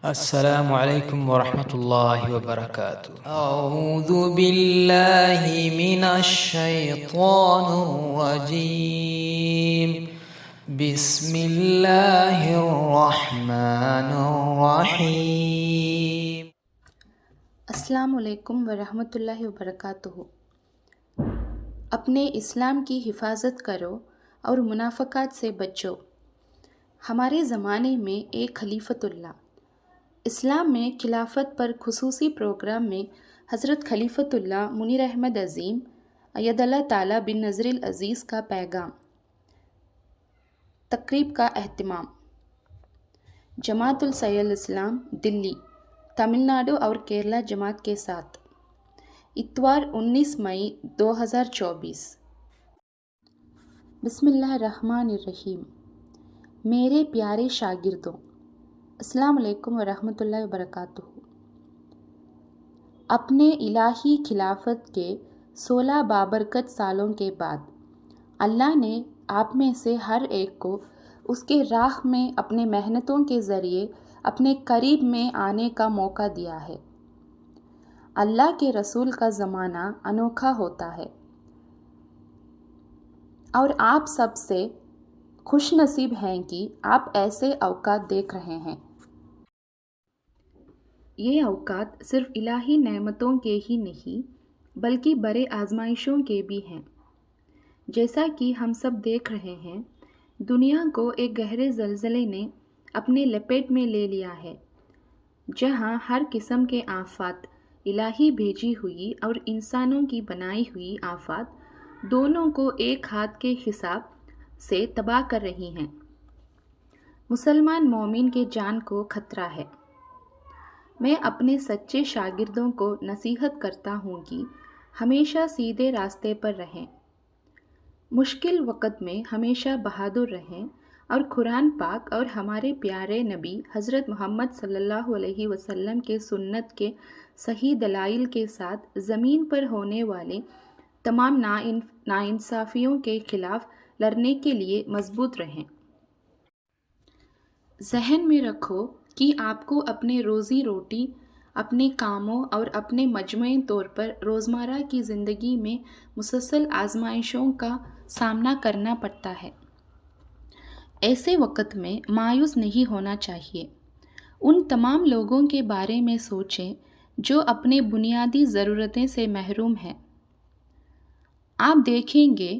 السلام علیکم ورحمۃ اللہ وبرکاتہ۔ اعوذ باللہ من الشیطان الرجیم، بسم اللہ الرحمن الرحیم۔ السلام علیکم ورحمۃ اللہ وبرکاتہ۔ اپنے اسلام کی حفاظت کرو اور منافقات سے بچو۔ ہمارے زمانے میں ایک خلیفۃ اللہ اسلام میں خلافت پر خصوصی پروگرام میں حضرت خلیفۃ اللہ منیر احمد عظیم اید اللہ تعالیٰ بن نظر العزیز کا پیغام تقریب کا اہتمام جماعت الصحیح الاسلام دلی، تمل ناڈو اور کیرلا جماعت کے ساتھ اتوار 19 مئی 2024۔ بسم اللہ الرحمن الرحیم۔ میرے پیارے شاگردوں، السلام علیکم ورحمۃ اللہ وبرکاتہ۔ اپنے الہی خلافت کے 16 بابرکت سالوں کے بعد اللہ نے آپ میں سے ہر ایک کو اس کے راہ میں اپنے محنتوں کے ذریعے اپنے قریب میں آنے کا موقع دیا ہے۔ اللہ کے رسول کا زمانہ انوکھا ہوتا ہے اور آپ سب سے خوش نصیب ہیں کہ آپ ایسے اوقات دیکھ رہے ہیں۔ یہ اوقات صرف الہی نعمتوں کے ہی نہیں بلکہ بڑے آزمائشوں کے بھی ہیں۔ جیسا کہ ہم سب دیکھ رہے ہیں، دنیا کو ایک گہرے زلزلے نے اپنے لپیٹ میں لے لیا ہے، جہاں ہر قسم کے آفات، الہی بھیجی ہوئی اور انسانوں کی بنائی ہوئی آفات، دونوں کو ایک ہاتھ کے حساب سے تباہ کر رہی ہیں۔ مسلمان مومن کے جان کو خطرہ ہے۔ میں اپنے سچے شاگردوں کو نصیحت کرتا ہوں کہ ہمیشہ سیدھے راستے پر رہیں، مشکل وقت میں ہمیشہ بہادر رہیں اور قرآن پاک اور ہمارے پیارے نبی حضرت محمد صلی اللہ علیہ وسلم کے سنت کے صحیح دلائل کے ساتھ زمین پر ہونے والے تمام ناانصافیوں کے خلاف لڑنے کے لیے مضبوط رہیں۔ ذہن میں رکھو کہ آپ کو اپنے روزی روٹی، اپنے کاموں اور اپنے مجموعی طور پر روزمرہ کی زندگی میں مسلسل آزمائشوں کا سامنا کرنا پڑتا ہے۔ ایسے وقت میں مایوس نہیں ہونا چاہیے۔ ان تمام لوگوں کے بارے میں سوچیں جو اپنے بنیادی ضرورتیں سے محروم ہیں۔ آپ دیکھیں گے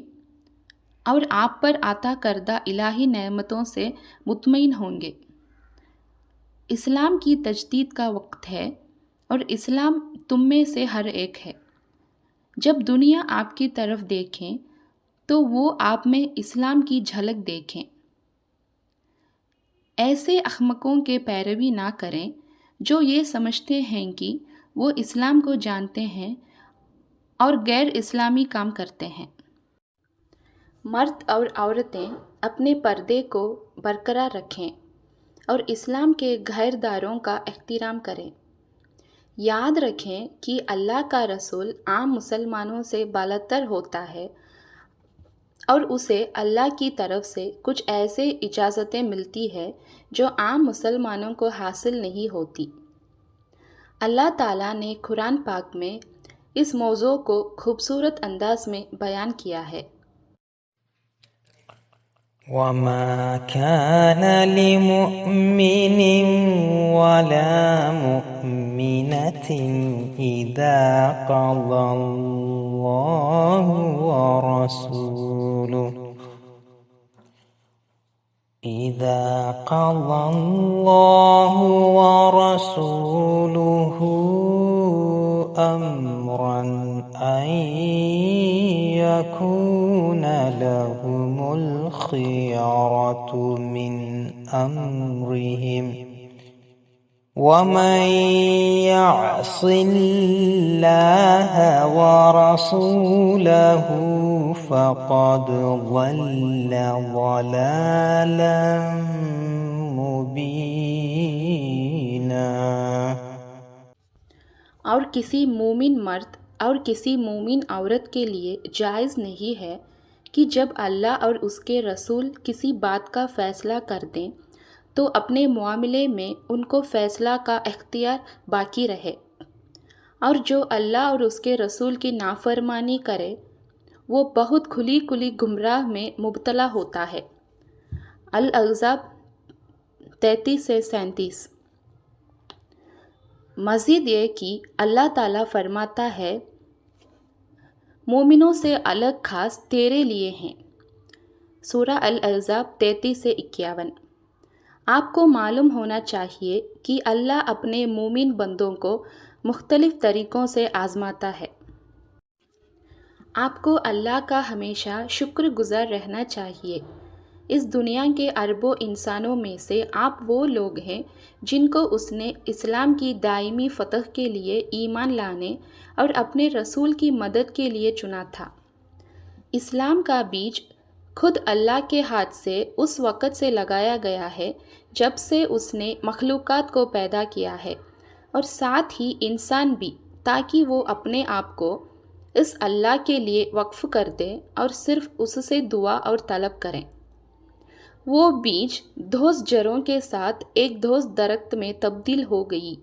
اور آپ پر عطا کردہ الہی نعمتوں سے مطمئن ہوں گے۔ اسلام کی تجدید کا وقت ہے اور اسلام تم میں سے ہر ایک ہے۔ جب دنیا آپ کی طرف دیکھیں تو وہ آپ میں اسلام کی جھلک دیکھیں۔ ایسے احمقوں کے پیروی نہ کریں جو یہ سمجھتے ہیں کہ وہ اسلام کو جانتے ہیں اور غیر اسلامی کام کرتے ہیں۔ مرد اور عورتیں اپنے پردے کو برقرار رکھیں اور اسلام کے گھیرداروں کا احترام کریں۔ یاد رکھیں کہ اللہ کا رسول عام مسلمانوں سے بالاتر ہوتا ہے اور اسے اللہ کی طرف سے کچھ ایسے اجازتیں ملتی ہے جو عام مسلمانوں کو حاصل نہیں ہوتی۔ اللہ تعالیٰ نے قرآن پاک میں اس موضوع کو خوبصورت انداز میں بیان کیا ہے۔ وَمَا كَانَ لِمُؤْمِنٍ وَلَا مُؤْمِنَةٍ إِذَا قَضَى اللَّهُ وَرَسُولُهُ أَمْرًا أَن يَكُونَ لَهُمُ الْخِيَرَةُ مِنْ أَمْرِهِمْ وَمَن يَعْصِ اللَّهَ وَرَسُولَهُ فَقَدْ ضَلَّ ضَلَالًا مُبِينًا۔ اور کسی مومن مرد اور کسی مومن عورت کے لیے جائز نہیں ہے کہ جب اللہ اور اس کے رسول کسی بات کا فیصلہ کر دیں تو اپنے معاملے میں ان کو فیصلہ کا اختیار باقی رہے، اور جو اللہ اور اس کے رسول کی نافرمانی کرے وہ بہت کھلی کھلی گمراہ میں مبتلا ہوتا ہے۔ الاحزاب 33 سے 37۔ مزید یہ کہ اللہ تعالیٰ فرماتا ہے، مومنوں سے الگ خاص تیرے لیے ہیں۔ سورہ الاحزاب 33 سے 51۔ آپ کو معلوم ہونا چاہیے کہ اللہ اپنے مومن بندوں کو مختلف طریقوں سے آزماتا ہے۔ آپ کو اللہ کا ہمیشہ شکر گزار رہنا چاہیے۔ اس دنیا کے اربوں انسانوں میں سے آپ وہ لوگ ہیں جن کو اس نے اسلام کی دائمی فتح کے لیے ایمان لانے اور اپنے رسول کی مدد کے لیے چنا تھا۔ اسلام کا بیج خود اللہ کے ہاتھ سے اس وقت سے لگایا گیا ہے جب سے اس نے مخلوقات کو پیدا کیا ہے، اور ساتھ ہی انسان بھی، تاکہ وہ اپنے آپ کو اس اللہ کے لیے وقف کر دیں اور صرف اس سے دعا اور طلب کریں۔ وہ بیج دھوس جڑوں کے ساتھ ایک دھوس درخت میں تبدیل ہو گئی،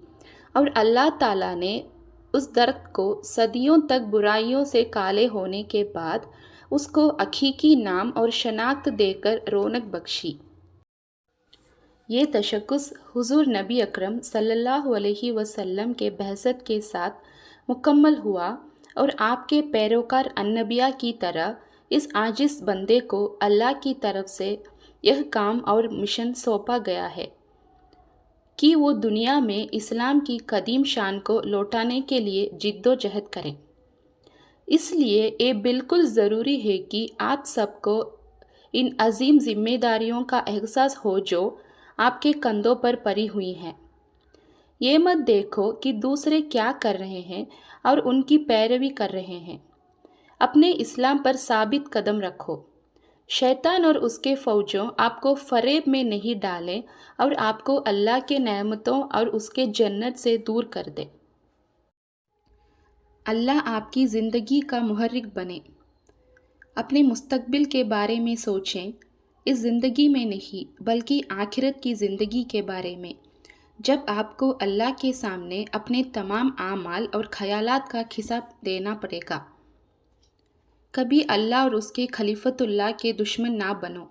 اور اللہ تعالیٰ نے اس درخت کو صدیوں تک برائیوں سے کالے ہونے کے بعد اس کو حقیقی نام اور شناخت دے کر رونق بخشی۔ یہ تشخص حضور نبی اکرم صلی اللہ علیہ وسلم کے بعثت کے ساتھ مکمل ہوا، اور آپ کے پیروکار انبیاء کی طرح اس عاجز بندے کو اللہ کی طرف سے یہ کام اور مشن سونپا گیا ہے کہ وہ دنیا میں اسلام کی قدیم شان کو لوٹانے کے لیے جد و جہد کریں۔ اس لیے یہ بالکل ضروری ہے کہ آپ سب کو ان عظیم ذمہ داریوں کا احساس ہو جو آپ کے کندھوں پر پڑی ہوئی ہیں۔ یہ مت دیکھو کہ دوسرے کیا کر رہے ہیں اور ان کی پیروی کر رہے ہیں۔ اپنے اسلام پر ثابت قدم رکھو۔ شیطان اور اس کے فوجوں آپ کو فریب میں نہیں ڈالیں اور آپ کو اللہ کے نعمتوں اور اس کے جنت سے دور کر دے۔ اللہ آپ کی زندگی کا محرک بنے۔ اپنے مستقبل کے بارے میں سوچیں، اس زندگی میں نہیں بلکہ آخرت کی زندگی کے بارے میں، جب آپ کو اللہ کے سامنے اپنے تمام اعمال اور خیالات کا حساب دینا پڑے گا۔ کبھی اللہ اور اس کے خلیفۃ اللہ کے دشمن نہ بنو،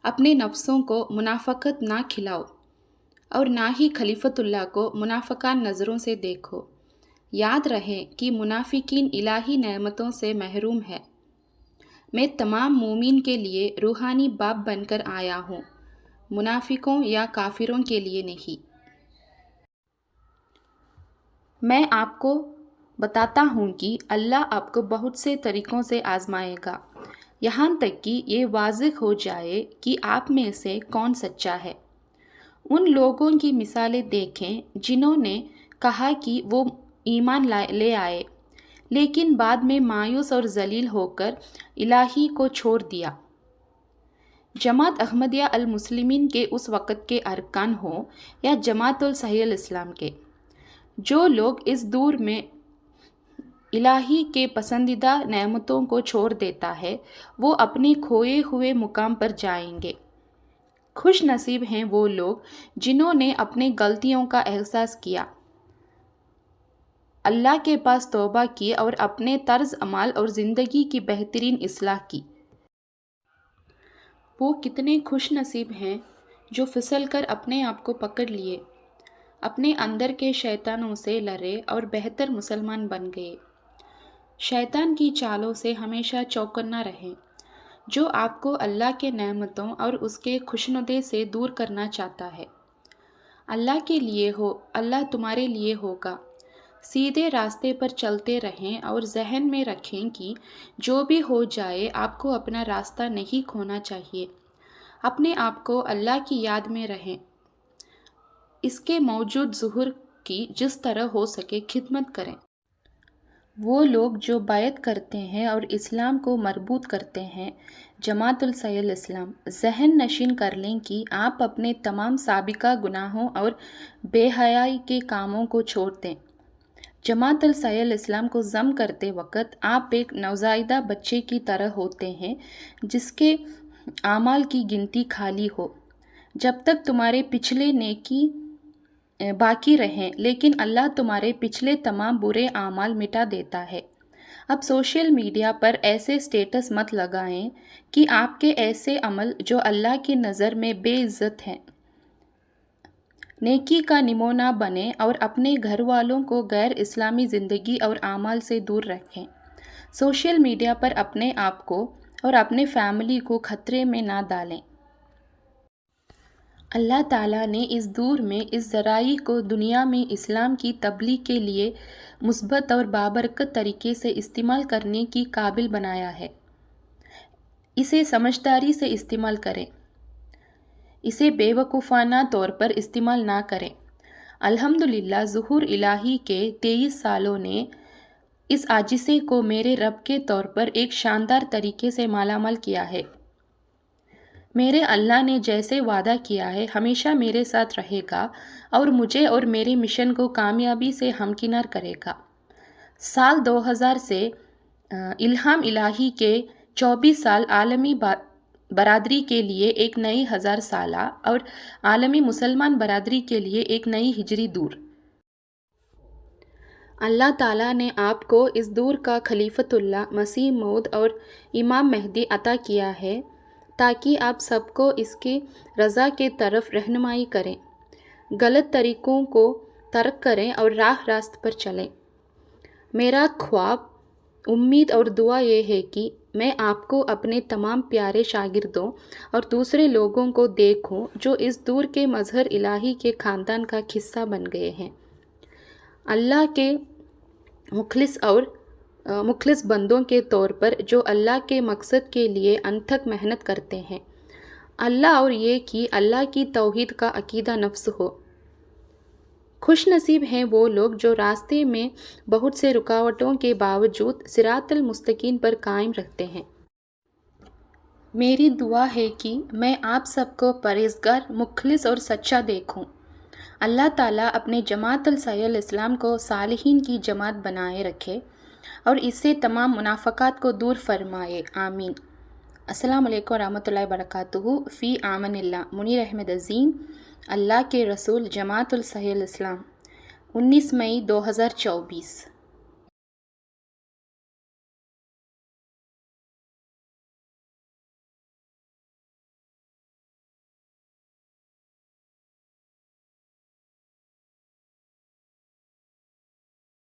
اپنے نفسوں کو منافقت نہ کھلاؤ، اور نہ ہی خلیفۃ اللہ کو منافقانہ نظروں سے دیکھو۔ یاد رہے کہ منافقین الہی نعمتوں سے محروم ہے۔ میں تمام مومن کے لیے روحانی باپ بن کر آیا ہوں، منافقوں یا کافروں کے لیے نہیں۔ میں آپ کو بتاتا ہوں کہ اللہ آپ کو بہت سے طریقوں سے آزمائے گا، یہاں تک کہ یہ واضح ہو جائے کہ آپ میں سے کون سچا ہے۔ ان لوگوں کی مثالیں دیکھیں جنہوں نے کہا کہ وہ ایمان لے آئے، لیکن بعد میں مایوس اور ذلیل ہو کر الہی کو چھوڑ دیا۔ جماعت احمدیہ المسلمین کے اس وقت کے ارکان ہوں یا جماعت صحیح الاسلام کے، جو لوگ اس دور میں الہی کے پسندیدہ نعمتوں کو چھوڑ دیتا ہے وہ اپنے کھوئے ہوئے مقام پر جائیں گے۔ خوش نصیب ہیں وہ لوگ جنہوں نے اپنے غلطیوں کا احساس کیا، اللہ کے پاس توبہ کی اور اپنے طرز عمل اور زندگی کی بہترین اصلاح کی۔ وہ کتنے خوش نصیب ہیں جو پھسل کر اپنے آپ کو پکڑ لیے، اپنے اندر کے شیطانوں سے لڑے اور بہتر مسلمان بن گئے۔ شیطان کی چالوں سے ہمیشہ چوکنا رہیں، جو آپ کو اللہ کے نعمتوں اور اس کے خوشنودے سے دور کرنا چاہتا ہے۔ اللہ کے لیے ہو، اللہ تمہارے لیے ہوگا۔ سیدھے راستے پر چلتے رہیں اور ذہن میں رکھیں کہ جو بھی ہو جائے آپ کو اپنا راستہ نہیں کھونا چاہیے۔ اپنے آپ کو اللہ کی یاد میں رہیں، اس کے موجود ظہور کی جس طرح ہو سکے خدمت کریں۔ وہ لوگ جو بیعت کرتے ہیں اور اسلام کو مربوط کرتے ہیں، جماعت صحیح الاسلام، ذہن نشین کر لیں کہ آپ اپنے تمام سابقہ گناہوں اور بے حیائی کے کاموں کو چھوڑ دیں۔ جماعت صحیح الاسلام کو ضم کرتے وقت آپ ایک نوزائیدہ بچے کی طرح ہوتے ہیں جس کے اعمال کی گنتی خالی ہو۔ جب تک تمہارے پچھلے نیکی باقی رہیں، لیکن اللہ تمہارے پچھلے تمام برے اعمال مٹا دیتا ہے۔ اب سوشل میڈیا پر ایسے سٹیٹس مت لگائیں کہ آپ کے ایسے عمل جو اللہ کی نظر میں بے عزت ہیں نیکی کا نمونہ بنیں اور اپنے گھر والوں کو غیر اسلامی زندگی اور اعمال سے دور رکھیں۔ سوشل میڈیا پر اپنے آپ کو اور اپنے فیملی کو خطرے میں نہ ڈالیں۔ اللہ تعالیٰ نے اس دور میں اس ذرائع کو دنیا میں اسلام کی تبلیغ کے لیے مثبت اور بابرکت طریقے سے استعمال کرنے کی قابل بنایا ہے۔ اسے سمجھداری سے استعمال کریں، اسے بے وقوفانہ طور پر استعمال نہ کریں۔ الحمدللہ ظہور الہی کے 23 سالوں نے اس عاجزی کو میرے رب کے طور پر ایک شاندار طریقے سے مالا مال کیا ہے۔ میرے اللہ نے جیسے وعدہ کیا ہے ہمیشہ میرے ساتھ رہے گا اور مجھے اور میرے مشن کو کامیابی سے ہمکنار کرے گا۔ سال 2000 سے الہام الہی کے 24 سال عالمی برادری کے لیے ایک نئی 1000 سالہ اور عالمی مسلمان برادری کے لیے ایک نئی ہجری دور۔ اللہ تعالیٰ نے آپ کو اس دور کا خلیفۃ اللہ مسیح موعود اور امام مہدی عطا کیا ہے تاکہ آپ سب کو اس کی رضا کے طرف رہنمائی کریں، غلط طریقوں کو ترک کریں اور راہ راست پر چلیں۔ میرا خواب، امید اور دعا یہ ہے کہ میں آپ کو اپنے تمام پیارے شاگردوں اور دوسرے لوگوں کو دیکھوں جو اس دور کے مظہر الہی کے خاندان کا حصہ بن گئے ہیں، اللہ کے مخلص بندوں کے طور پر جو اللہ کے مقصد کے لیے انتھک محنت کرتے ہیں۔ اللہ اور یہ کہ اللہ کی توحید کا عقیدہ نفس ہو۔ خوش نصیب ہیں وہ لوگ جو راستے میں بہت سے رکاوٹوں کے باوجود صراط المستقیم پر قائم رہتے ہیں۔ میری دعا ہے کہ میں آپ سب کو پرہیزگار، مخلص اور سچا دیکھوں۔ اللہ تعالیٰ اپنے جماعت صحیح الاسلام کو صالحین کی جماعت بنائے رکھے اور اس سے تمام منافقات کو دور فرمائے، آمین۔ السلام علیکم ورحمۃ اللہ وبرکاتہ۔ فی امان اللہ، منیر احمد عظیم، اللہ کے رسول، جماعت صحیح الاسلام، 19 مئی 2024۔